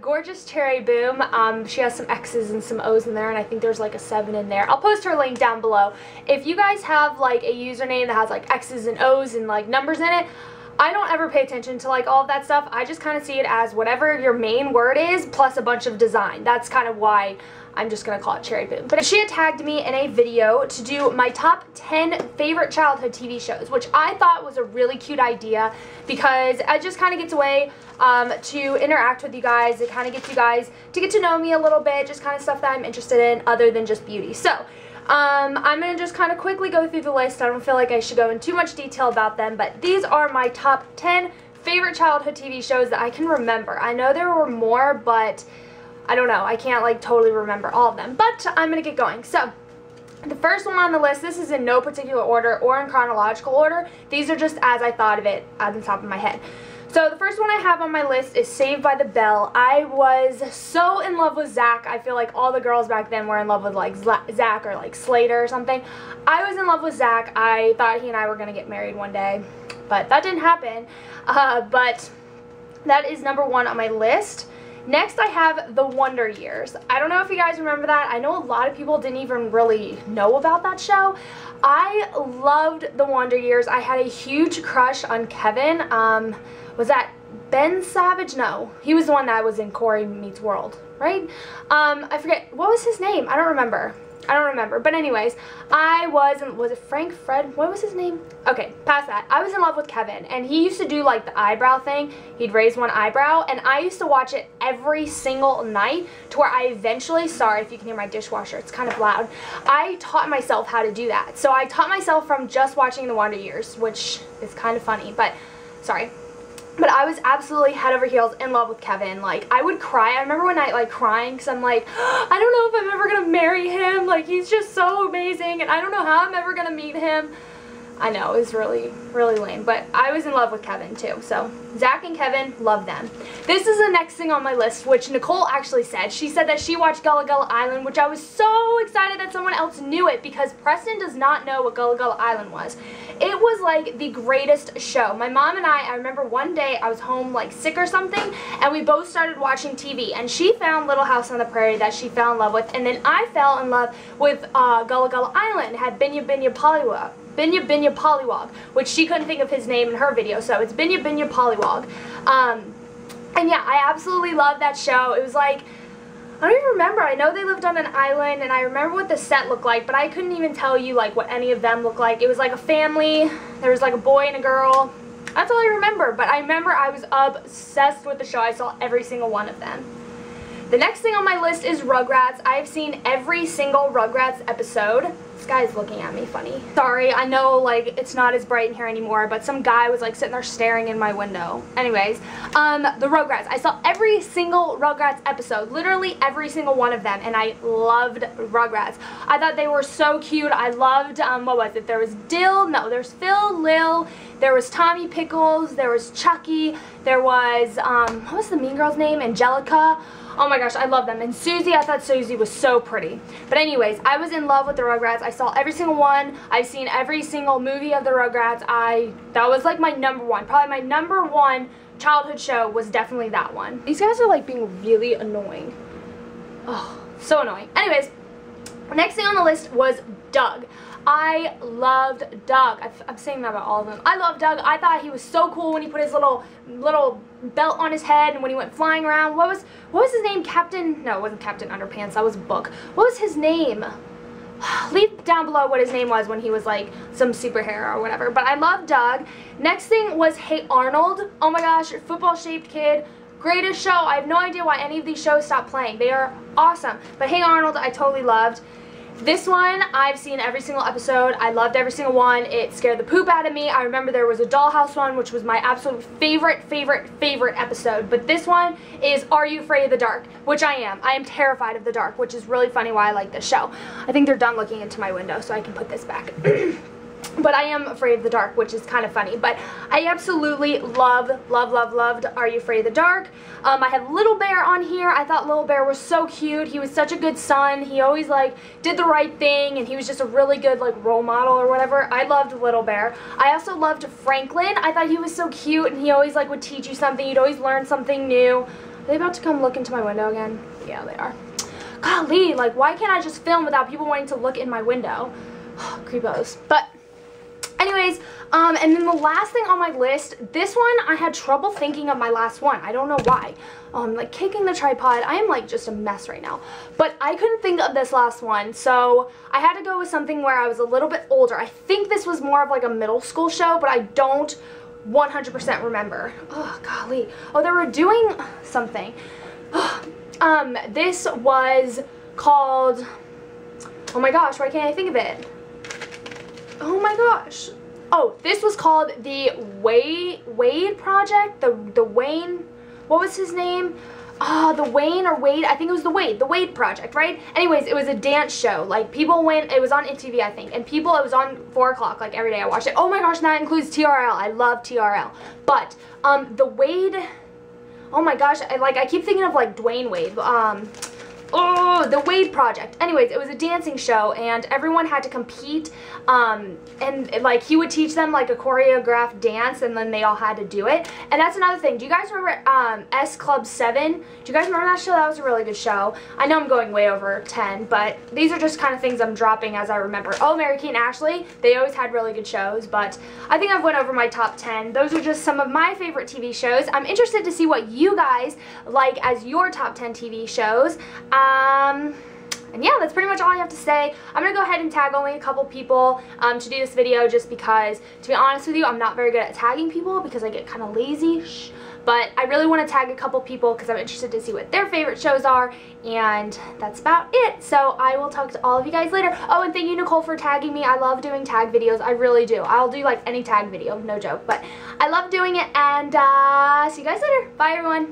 Gorgeous Cherry Boom. She has some X's and some O's in there, and I think there's like a 7 in there. I'll post her link down below. If you guys have like a username that has like X's and O's and like numbers in it, I don't ever pay attention to like all of that stuff. I just kind of see it as whatever your main word is plus a bunch of design. That's kind of why I'm just going to call it Cherry Boom. But she had tagged me in a video to do my top 10 favorite childhood TV shows, which I thought was a really cute idea because it just kind of gets away to interact with you guys. It kind of gets you guys to get to know me a little bit, just kind of stuff that I'm interested in other than just beauty. So I'm going to just kind of quickly go through the list. I don't feel like I should go in too much detail about them, but these are my top 10 favorite childhood TV shows that I can remember. I know there were more, but I don't know. I can't like totally remember all of them, but I'm going to get going. So the first one on the list, this is in no particular order or in chronological order. These are just as I thought of it at the top of my head. So the first one I have on my list is Saved by the Bell. I was so in love with Zach. I feel like all the girls back then were in love with like Zach or like Slater or something. I was in love with Zach. I thought he and I were going to get married one day, but that didn't happen. But that is number 1 on my list. Next, I have The Wonder Years. I don't know if you guys remember that. I know a lot of people didn't even really know about that show. I loved The Wonder Years. I had a huge crush on Kevin. Was that Ben Savage? No, he was the one that was in Corey Meets World, right? I forget, what was his name? I don't remember. But anyways, was it Frank, Fred? What was his name? Okay, past that. I was in love with Kevin, and he used to do like the eyebrow thing. He'd raise one eyebrow, and I used to watch it every single night to where I eventually, sorry if you can hear my dishwasher, it's kind of loud. I taught myself how to do that. So I taught myself from just watching The Wonder Years, which is kind of funny, but sorry. But I was absolutely head over heels in love with Kevin. Like, I would cry. I remember one night, like, crying because I'm like, I don't know if I'm ever going to marry him. Like, he's just so amazing, and I don't know how I'm ever going to meet him. I know, it was really, really lame. But I was in love with Kevin, too. So, Zach and Kevin, love them. This is the next thing on my list, which Nicole actually said. She said that she watched Gullah Island, which I was so excited that someone else knew it because Preston does not know what Gullah Island was. It was like the greatest show. My mom and I remember one day I was home like sick or something, and we both started watching TV, and she found Little House on the Prairie that she fell in love with, and then I fell in love with Gullah Island. It had Binya Pollywog, which she couldn't think of his name in her video, so it's Binya Pollywog. And yeah, I absolutely love that show. It was like, I don't even remember. I know they lived on an island, and I remember what the set looked like, but I couldn't even tell you like what any of them looked like. It was like a family. There was like a boy and a girl. That's all I remember, but I remember I was obsessed with the show. I saw every single one of them. The next thing on my list is Rugrats. I've seen every single Rugrats episode. This guy's looking at me funny. Sorry, I know like it's not as bright in here anymore, but some guy was like sitting there staring in my window. Anyways, the Rugrats. I saw every single Rugrats episode, literally every single one of them, and I loved Rugrats. I thought they were so cute. I loved, what was it? There was Dill, no, there's Phil, Lil, there was Tommy Pickles, there was Chucky, there was, what was the mean girl's name? Angelica. Oh my gosh, I love them. And Susie, I thought Susie was so pretty. But anyways, I was in love with the Rugrats. I saw every single one. I've seen every single movie of the Rugrats. That was like my number 1. Probably my number 1 childhood show was definitely that one. These guys are like being really annoying. Oh, so annoying. Anyways, next thing on the list was Doug. I loved Doug. I'm saying that about all of them. I love Doug. I thought he was so cool when he put his little belt on his head and when he went flying around. What was his name? Captain? No, it wasn't Captain Underpants. That was a book. What was his name? Leave down below what his name was when he was like some superhero or whatever. But I love Doug. Next thing was Hey Arnold. Oh my gosh, football-shaped kid. Greatest show. I have no idea why any of these shows stopped playing. They are awesome. But Hey Arnold, I totally loved. This one, I've seen every single episode. I loved every single one. It scared the poop out of me. I remember there was a dollhouse one, which was my absolute favorite episode. But this one is Are You Afraid of the Dark? Which I am. I am terrified of the dark, which is really funny why I like this show. I think they're done looking into my window, so I can put this back. But I am afraid of the dark, which is kind of funny. But I absolutely loved Are You Afraid of the Dark? I had Little Bear on here. I thought Little Bear was so cute. He was such a good son. He always like did the right thing, and he was just a really good like role model or whatever. I loved Little Bear. I also loved Franklin. I thought he was so cute, and he always like would teach you something. You'd always learn something new. Are they about to come look into my window again? Yeah, they are. Golly, like, why can't I just film without people wanting to look in my window? Creepos. But anyways, and then the last thing on my list, this one, I had trouble thinking of my last one. I don't know why. Like kicking the tripod, I am like just a mess right now. But I couldn't think of this last one, so I had to go with something where I was a little bit older. I think this was more of like a middle school show, but I don't 100% remember. Oh, golly. Oh, they were doing something. This was called, oh my gosh, why can't I think of it? Oh my gosh. Oh, this was called the Wade Project, the Wayne, what was his name? The Wayne or Wade, I think it was the Wade Project, right? Anyways, it was a dance show. Like, people went, it was on MTV, I think, and people, it was on 4 o'clock, like, every day I watched it. Oh my gosh, and that includes TRL. I love TRL. But, the Wade, oh my gosh, I keep thinking of, like, Dwayne Wade. Oh, the Wade Project. Anyways, it was a dancing show, and everyone had to compete, and like he would teach them like a choreographed dance, and then they all had to do it. And that's another thing. Do you guys remember S Club 7? Do you guys remember that show? That was a really good show. I know I'm going way over 10, but these are just kind of things I'm dropping as I remember. Oh, Mary-Kate and Ashley, they always had really good shows, but I think I've went over my top 10. Those are just some of my favorite TV shows. I'm interested to see what you guys like as your top 10 TV shows. And yeah, that's pretty much all I have to say. I'm going to go ahead and tag only a couple people to do this video just because, to be honest with you, I'm not very good at tagging people because I get kind of lazy. But I really want to tag a couple people because I'm interested to see what their favorite shows are, and that's about it. So I will talk to all of you guys later. Oh, and thank you, Nicole, for tagging me. I love doing tag videos. I really do. I'll do like any tag video, no joke. But I love doing it, and see you guys later. Bye, everyone.